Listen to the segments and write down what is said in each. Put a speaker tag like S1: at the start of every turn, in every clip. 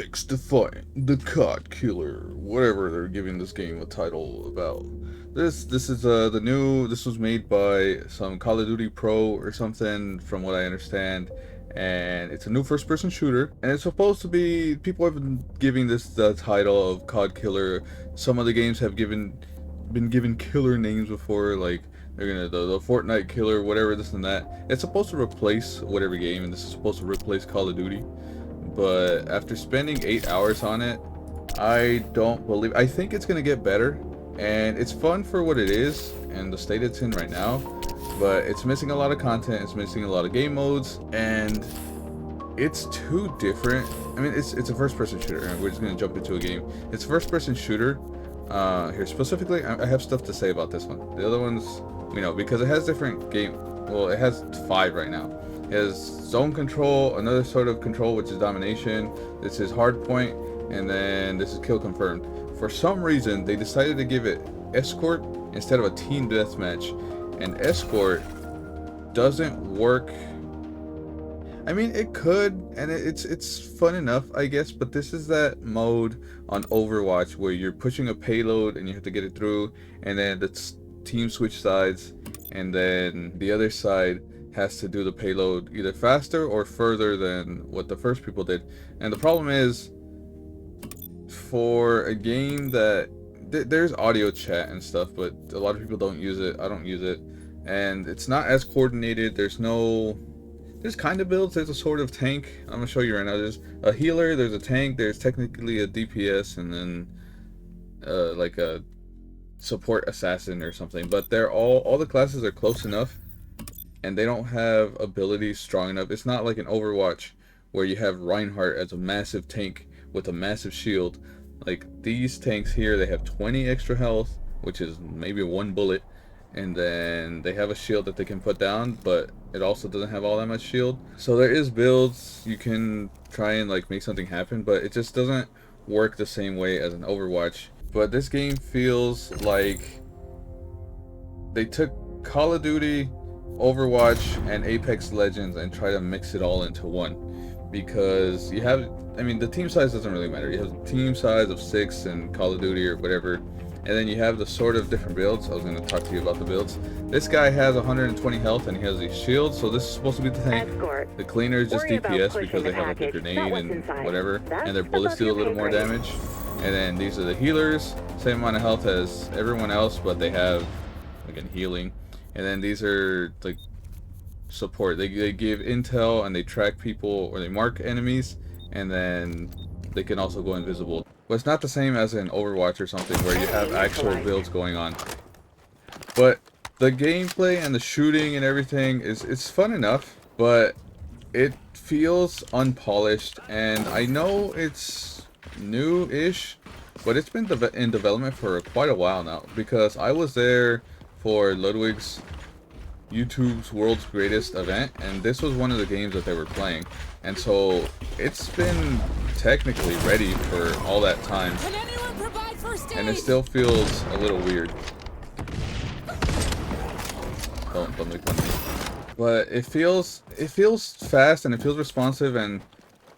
S1: XDefiant, the COD killer, whatever they're giving this game a title about. This was made by some Call of Duty Pro or something, from what I understand, and it's a new first-person shooter. And it's supposed to be, people have been giving this the title of COD killer. Some of the games have been given killer names before, like they're gonna the Fortnite killer, whatever, this and that. It's supposed to replace whatever game, and this is supposed to replace Call of Duty. But after spending 8 hours on it, I think it's gonna get better, and it's fun for what it is and the state it's in right now, but it's missing a lot of content, it's missing a lot of game modes, and it's too different. I mean, it's a first-person shooter, and we're just gonna jump into a game. It's a first-person shooter. Here specifically, I have stuff to say about this one. The other ones, because it has different game. Well, it has 5 right now. It has zone control, another sort of control, which is domination. This is hard point, and then this is kill confirmed. For some reason, they decided to give it escort instead of a team deathmatch, and escort doesn't work. I mean, it could, and it's fun enough, I guess, but this is that mode on Overwatch where you're pushing a payload and you have to get it through, and then the team switch sides, and then the other side has to do the payload either faster or further than what the first people did. And the problem is, for a game that there's audio chat and stuff, but a lot of people don't use it. I don't use it, and it's not as coordinated. There's kind of builds. There's a sort of tank. I'm gonna show you right now. There's a healer, there's a tank, there's technically a DPS, and then like a support assassin or something. But they're all the classes are close enough, and they don't have abilities strong enough. It's not like an Overwatch where you have Reinhardt as a massive tank with a massive shield. Like these tanks here, they have 20 extra health, which is maybe 1 bullet, and then they have a shield that they can put down, but it also doesn't have all that much shield. So there is builds you can try and like make something happen, but it just doesn't work the same way as an Overwatch. But this game feels like they took Call of Duty, Overwatch, and Apex Legends and try to mix it all into one, because you have, I mean, the team size doesn't really matter. You have a team size of 6 in Call of Duty or whatever, and then you have the sort of different builds. I was going to talk to you about the builds. This guy has 120 health and he has a shield, so this is supposed to be the tank. The cleaner is just DPS because they have like a grenade and whatever, and their bullets do a little more damage. And then these are the healers, same amount of health as everyone else, but they have again healing. And then these are like support. They give intel and they track people, or they mark enemies, and then they can also go invisible. But it's not the same as in Overwatch or something where you have actual builds going on. But the gameplay and the shooting and everything it's fun enough, but it feels unpolished. And I know it's new-ish, but it's been in development for quite a while now, because I was there for Ludwig's YouTube's World's Greatest event, and this was one of the games that they were playing, and so it's been technically ready for all that time, and it still feels a little weird. Don't make fun of me. But it feels fast and it feels responsive, and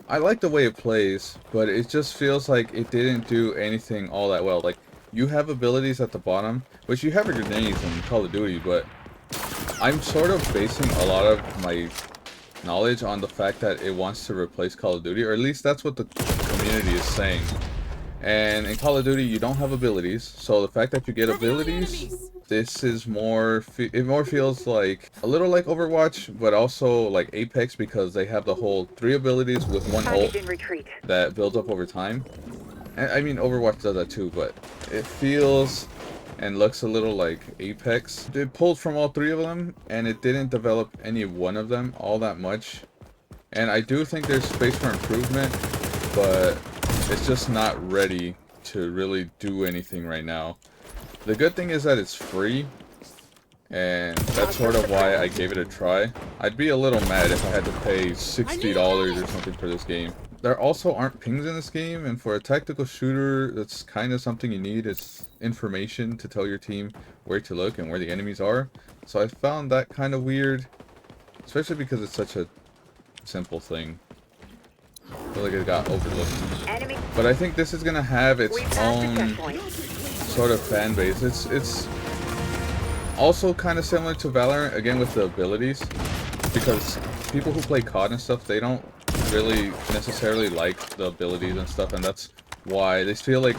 S1: I like the way it plays, but it just feels like it didn't do anything all that well. Like, you have abilities at the bottom, which you have your grenades in Call of Duty, but I'm sort of basing a lot of my knowledge on the fact that it wants to replace Call of Duty, or at least that's what the community is saying. And in Call of Duty, you don't have abilities, so the fact that you get abilities, this is more, it more feels like a little like Overwatch, but also like Apex, because they have the whole 3 abilities with 1 ult that builds up over time. And I mean, Overwatch does that too, but it feels and looks a little like Apex. It pulled from all 3 of them, and it didn't develop any one of them all that much. And I do think there's space for improvement, but it's just not ready to really do anything right now. The good thing is that it's free, and that's sort of why I gave it a try. I'd be a little mad if I had to pay $60 or something for this game. There also aren't pings in this game, and for a tactical shooter, that's kind of something you need. It's information to tell your team where to look and where the enemies are. So I found that kind of weird, especially because it's such a simple thing. I feel like it got overlooked.
S2: Enemy.
S1: But I think this is gonna have its
S2: We passed the
S1: own
S2: checkpoint.
S1: sort of fan base. It's also kind of similar to Valorant, again with the abilities, because people who play COD and stuff, they don't really necessarily like the abilities and stuff, and that's why they feel like,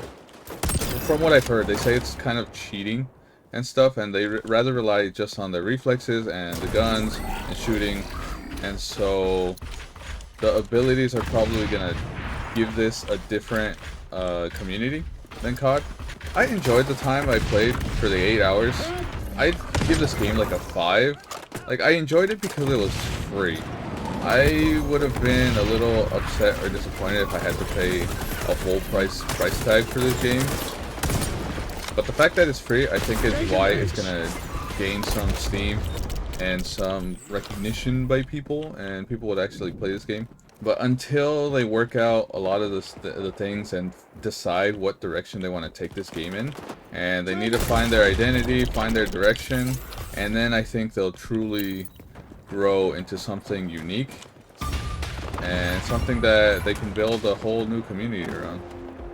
S1: from what I've heard, they say it's kind of cheating and stuff, and they rather rely just on the reflexes and the guns and shooting, and so the abilities are probably gonna give this a different community than COD. I enjoyed the time I played for the 8 hours. I'd give this game like a 5. Like, I enjoyed it because it was free. I would have been a little upset or disappointed if I had to pay a full price tag for this game. But the fact that it's free, I think, is why it's gonna gain some steam and some recognition by people, and people would actually play this game. But until they work out a lot of the things and decide what direction they want to take this game in, and they need to find their identity, find their direction, and then I think they'll truly grow into something unique and something that they can build a whole new community around.